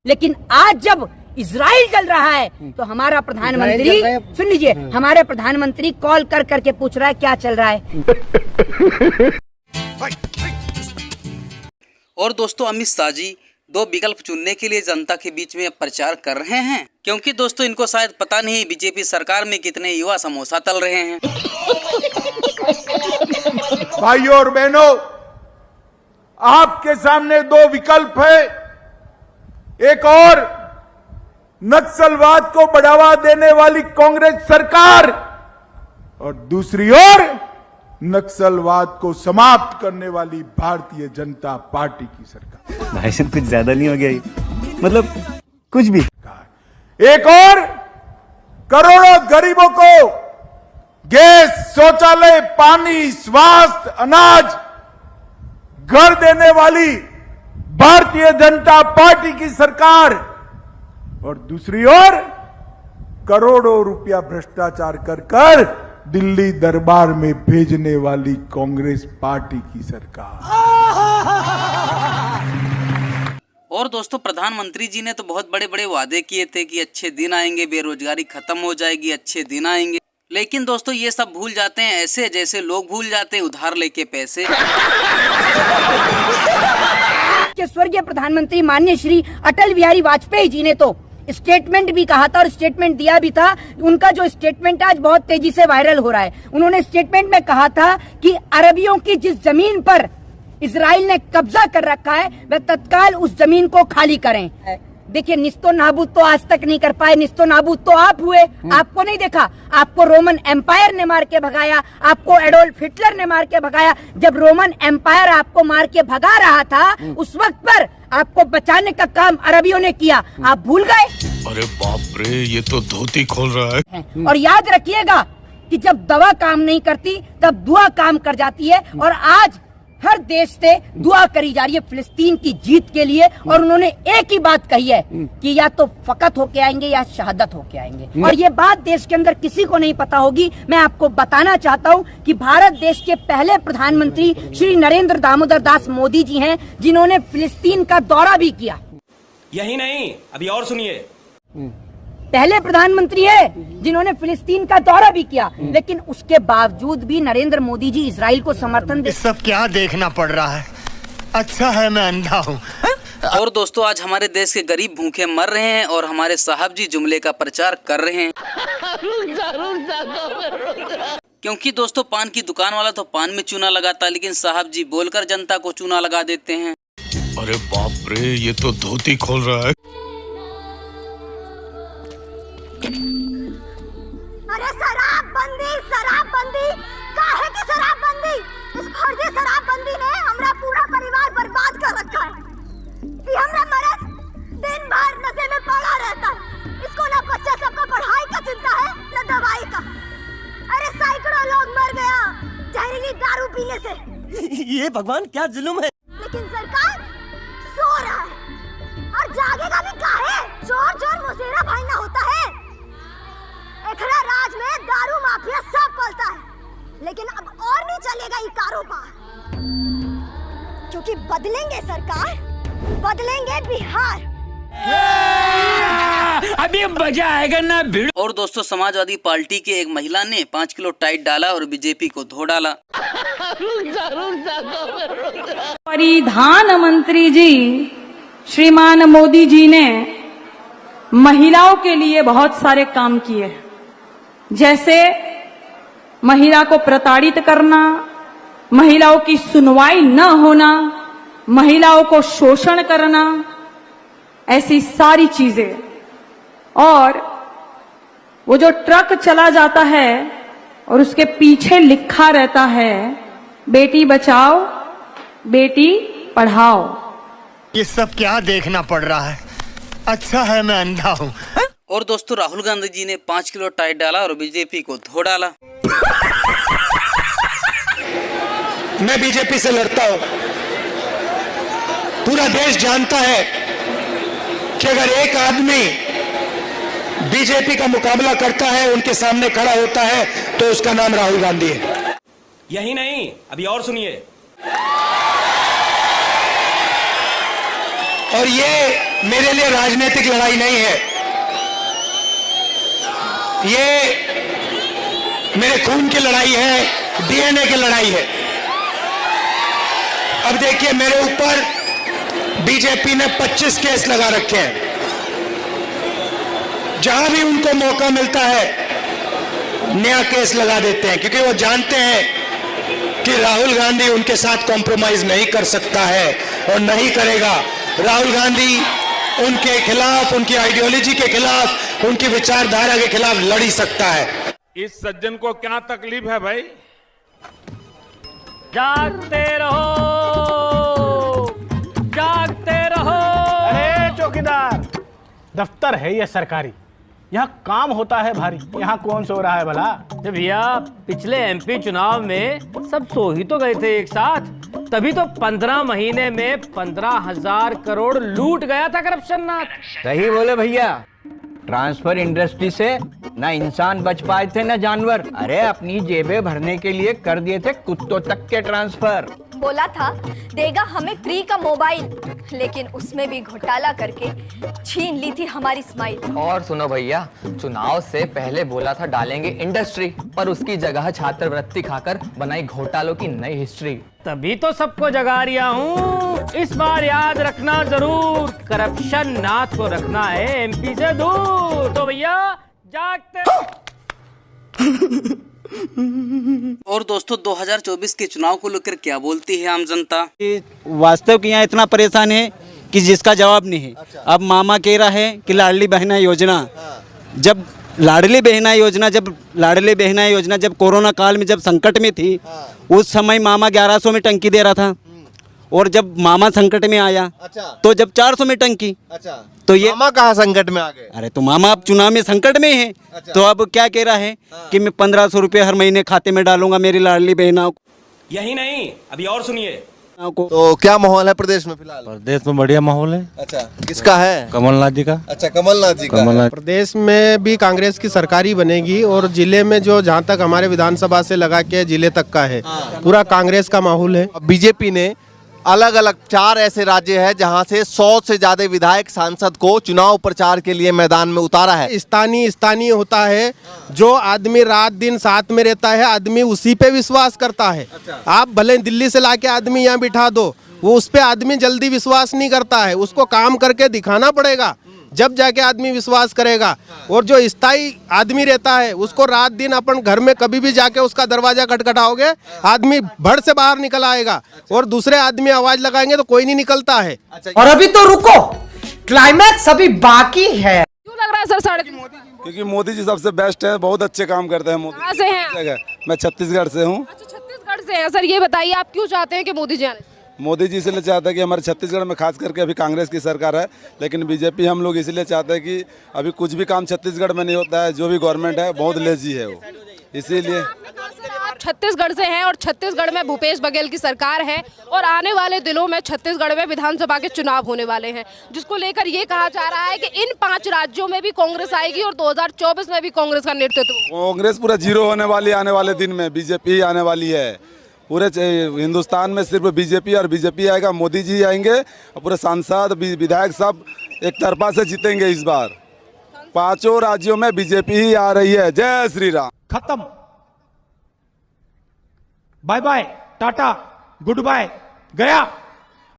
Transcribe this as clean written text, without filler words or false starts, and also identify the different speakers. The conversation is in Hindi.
Speaker 1: लेकिन आज जब इजराइल चल रहा है तो हमारा प्रधानमंत्री, सुन लीजिए, हमारे प्रधानमंत्री कॉल कर करके पूछ रहा है क्या चल रहा है।
Speaker 2: और दोस्तों अमित शाह जी दो विकल्प चुनने के लिए जनता के बीच में प्रचार कर रहे हैं, क्योंकि दोस्तों इनको शायद पता नहीं बीजेपी सरकार में कितने युवा समोसा तल रहे हैं।
Speaker 3: भाइयों और बहनों, आपके सामने दो विकल्प है। एक और नक्सलवाद को बढ़ावा देने वाली कांग्रेस सरकार और दूसरी ओर नक्सलवाद को समाप्त करने वाली भारतीय जनता पार्टी की सरकार।
Speaker 4: भाई साहब कुछ ज्यादा नहीं हो गया ये? मतलब कुछ भी।
Speaker 3: एक और करोड़ों गरीबों को गैस, शौचालय, पानी, स्वास्थ्य, अनाज, घर देने वाली भारतीय जनता पार्टी की सरकार और दूसरी ओर करोड़ों रुपया भ्रष्टाचार कर दिल्ली दरबार में भेजने वाली कांग्रेस पार्टी की सरकार।
Speaker 2: और दोस्तों प्रधानमंत्री जी ने तो बहुत बड़े बड़े वादे किए थे कि अच्छे दिन आएंगे, बेरोजगारी खत्म हो जाएगी, अच्छे दिन आएंगे। लेकिन दोस्तों ये सब भूल जाते हैं ऐसे जैसे लोग भूल जाते हैं उधार लेके पैसे।
Speaker 1: स्वर्गीय प्रधानमंत्री माननीय श्री अटल बिहारी वाजपेयी जी ने तो स्टेटमेंट भी कहा था और स्टेटमेंट दिया भी था। उनका जो स्टेटमेंट आज बहुत तेजी से वायरल हो रहा है, उन्होंने स्टेटमेंट में कहा था कि अरबियों की जिस जमीन पर इजराइल ने कब्जा कर रखा है वह तत्काल उस जमीन को खाली करें। देखिए, निस्तो नाबूद तो आज तक नहीं कर पाए, निस्तो नाबूद तो आप हुए। आपको नहीं देखा, आपको रोमन एम्पायर ने मार के भगाया, आपको एडोल्फ हिटलर ने मार के भगाया। जब रोमन एम्पायर आपको मार के भगा रहा था उस वक्त पर आपको बचाने का काम अरबियों ने किया, आप भूल गए।
Speaker 5: अरे बाप रे, ये तो धोती खोल रहा है।
Speaker 1: और याद रखिएगा कि जब दवा काम नहीं करती तब दुआ काम कर जाती है। और आज हर देश से दुआ करी जा रही है फिलिस्तीन की जीत के लिए। और उन्होंने एक ही बात कही है कि या तो फकत होके आएंगे या शहादत होके आएंगे। और ये बात देश के अंदर किसी को नहीं पता होगी। मैं आपको बताना चाहता हूँ कि भारत देश के पहले प्रधानमंत्री श्री नरेंद्र दामोदर दास मोदी जी हैं, जिन्होंने फिलिस्तीन का दौरा भी किया।
Speaker 6: यही नहीं, अभी और सुनिए।
Speaker 1: पहले प्रधानमंत्री है जिन्होंने फिलिस्तीन का दौरा भी किया, लेकिन उसके बावजूद भी नरेंद्र मोदी जी इजराइल को समर्थन दे।
Speaker 7: सब क्या देखना पड़ रहा है? अच्छा है मैं अंधा हूँ।
Speaker 2: और दोस्तों आज हमारे देश के गरीब भूखे मर रहे हैं और हमारे साहब जी जुमले का प्रचार कर रहे हैं। क्योंकि दोस्तों पान की दुकान वाला तो पान में चूना लगाता, लेकिन साहब जी बोलकर जनता को चूना लगा देते हैं।
Speaker 5: अरे बाप रे, ये तो धोती खोल रहा है।
Speaker 8: अरे शराबबंदी, शराबबंदी, काहे की शराबबंदी? इस फर्जी शराबबंदी ने हमरा पूरा परिवार बर्बाद कर रखा है। ये हमरा मर्द दिन भर नशे में पड़ा रहता है। इसको ना बच्चा सबका पढ़ाई का चिंता है ना दवाई का। अरे सैकड़ों लोग मर गया जहरीली दारू पीने से।
Speaker 6: ये भगवान क्या जुल्म है।
Speaker 8: लेकिन सरकार सो रहा है और जागेगा भी काहे? चोर चोर मुसेरा भाई ना होता है। एखड़ा राज में दारू माफिया सब पलता है, लेकिन अब और नहीं चलेगा ये कारोबार, क्योंकि बदलेंगे सरकार, बदलेंगे बिहार।
Speaker 6: अभी मजा आएगा ना भिड़।
Speaker 2: और दोस्तों समाजवादी पार्टी के एक महिला ने 5 किलो टाइट डाला और बीजेपी को धो डाला।
Speaker 9: प्रधानमंत्री जी श्रीमान मोदी जी ने महिलाओं के लिए बहुत सारे काम किए, जैसे महिला को प्रताड़ित करना, महिलाओं की सुनवाई न होना, महिलाओं को शोषण करना, ऐसी सारी चीजें। और वो जो ट्रक चला जाता है और उसके पीछे लिखा रहता है बेटी बचाओ बेटी पढ़ाओ।
Speaker 7: ये सब क्या देखना पड़ रहा है? अच्छा है मैं अंधा हूँ।
Speaker 2: और दोस्तों राहुल गांधी जी ने 5 किलो टाइट डाला और बीजेपी को धो डाला।
Speaker 7: मैं बीजेपी से लड़ता हूँ। पूरा देश जानता है कि अगर एक आदमी बीजेपी का मुकाबला करता है, उनके सामने खड़ा होता है, तो उसका नाम राहुल गांधी है।
Speaker 6: यही नहीं, अभी और सुनिए।
Speaker 7: और ये मेरे लिए राजनीतिक लड़ाई नहीं है, ये मेरे खून की लड़ाई है, डीएनए की लड़ाई है। अब देखिए, मेरे ऊपर बीजेपी ने 25 केस लगा रखे हैं। जहां भी उनको मौका मिलता है नया केस लगा देते हैं, क्योंकि वो जानते हैं कि राहुल गांधी उनके साथ कॉम्प्रोमाइज नहीं कर सकता है और नहीं करेगा। राहुल गांधी उनके खिलाफ, उनकी आइडियोलॉजी के खिलाफ, उनकी विचारधारा के खिलाफ लड़ ही सकता है।
Speaker 3: इस सज्जन को क्या तकलीफ है भाई?
Speaker 6: जागते रहो, जागते रहो।
Speaker 10: अरे चौकीदार, दफ्तर है ये सरकारी, यहाँ काम होता है भारी, यहाँ कौन सो रहा है भला?
Speaker 6: भैया पिछले एमपी चुनाव में सब सो ही तो गए थे एक साथ, तभी तो 15 महीने में 15,000 करोड़ लूट गया था करप्शन नाथ।
Speaker 11: सही बोले भैया, ट्रांसफर इंडस्ट्री से ना इंसान बच पाए थे ना जानवर। अरे अपनी जेबें भरने के लिए कर दिए थे कुत्तों तक के ट्रांसफर।
Speaker 8: बोला था देगा हमें फ्री का मोबाइल, लेकिन उसमें भी घोटाला करके छीन ली थी हमारी स्माइल।
Speaker 11: और सुनो भैया, चुनाव से पहले बोला था डालेंगे इंडस्ट्री, पर उसकी जगह छात्रवृत्ति खाकर बनाई घोटालों की नई हिस्ट्री।
Speaker 6: तभी तो सबको जगा रिया हूँ, इस बार याद रखना जरूर, करप्शन नाथ को रखना है एमपी से दूर। तो भैया जागते।
Speaker 2: और दोस्तों 2024 के चुनाव को लेकर क्या बोलती है आम जनता?
Speaker 4: वास्तव कि यहाँ इतना परेशान है कि जिसका जवाब नहीं है। अब मामा कह रहा है कि लाडली बहना योजना, जब लाडली बहना योजना जब कोरोना काल में जब संकट में थी, उस समय मामा 1100 में टंकी दे रहा था, और जब मामा संकट में आया तो जब 400 में टंकी। तो ये
Speaker 12: मामा कहाँ संकट में आ गए?
Speaker 4: अरे तो मामा अब चुनाव में संकट में है, तो अब क्या कह रहा है कि मैं 1500 रुपये हर महीने खाते में डालूंगा मेरी लाडली बहना को।
Speaker 6: यही नहीं, अभी और सुनिए।
Speaker 12: तो क्या माहौल है प्रदेश में फिलहाल?
Speaker 5: प्रदेश में बढ़िया माहौल है।
Speaker 12: अच्छा, किसका है?
Speaker 5: कमलनाथ जी का।
Speaker 12: अच्छा, कमलनाथ जी का।
Speaker 10: प्रदेश में भी कांग्रेस की सरकार ही बनेगी, और जिले में जो जहाँ तक हमारे विधानसभा से लगा के जिले तक का है, पूरा कांग्रेस का माहौल है।
Speaker 12: बीजेपी ने अलग अलग 4 ऐसे राज्य हैं जहां से 100 से ज्यादा विधायक सांसद को चुनाव प्रचार के लिए मैदान में उतारा है।
Speaker 10: स्थानीय होता है, जो आदमी रात दिन साथ में रहता है, आदमी उसी पे विश्वास करता है। आप भले दिल्ली से लाके आदमी यहाँ बिठा दो, वो उस पे आदमी जल्दी विश्वास नहीं करता है, उसको काम करके दिखाना पड़ेगा, जब जाके आदमी विश्वास करेगा। और जो स्थायी आदमी रहता है, उसको रात दिन अपन घर में कभी भी जाके उसका दरवाजा खटखटाओगे, आदमी भड़ से बाहर निकल आएगा, और दूसरे आदमी आवाज लगाएंगे तो कोई नहीं निकलता है।
Speaker 1: और अभी तो रुको, क्लाइमैक्स अभी बाकी है।
Speaker 9: क्यों लग रहा है सर साढ़े?
Speaker 3: क्योंकि मोदी जी सबसे बेस्ट है, बहुत अच्छे काम करते हैं मोदी।
Speaker 9: कहाँ से हैं?
Speaker 3: मैं छत्तीसगढ़ से हूँ।
Speaker 9: अच्छा, छत्तीसगढ़ से हैं सर। ये बताइए आप क्यों चाहते हैं कि मोदी जी आने?
Speaker 3: मोदी जी इसलिए चाहते हैं कि हमारे छत्तीसगढ़ में खास करके अभी कांग्रेस की सरकार है, लेकिन बीजेपी हम लोग इसलिए चाहते हैं कि अभी कुछ भी काम छत्तीसगढ़ में नहीं होता है, जो भी गवर्नमेंट है बहुत लेजी है वो, इसीलिए।
Speaker 9: आप छत्तीसगढ़ से हैं, और छत्तीसगढ़ में भूपेश बघेल की सरकार है, और आने वाले दिनों में छत्तीसगढ़ में विधानसभा के चुनाव होने वाले हैं, जिसको लेकर ये कहा जा रहा है कि इन 5 राज्यों में भी कांग्रेस आएगी और 2024 में भी कांग्रेस का नेतृत्व।
Speaker 3: कांग्रेस पूरा जीरो होने वाली है, आने वाले दिन में बीजेपी आने वाली है। पूरे हिंदुस्तान में सिर्फ बीजेपी और बीजेपी आएगा, मोदी जी आएंगे, और पूरे सांसद विधायक सब एक तरफा से जीतेंगे इस बार। 5 राज्यों में बीजेपी ही आ रही है। जय श्री राम।
Speaker 10: खत्म, bye bye, tata, goodbye, गया।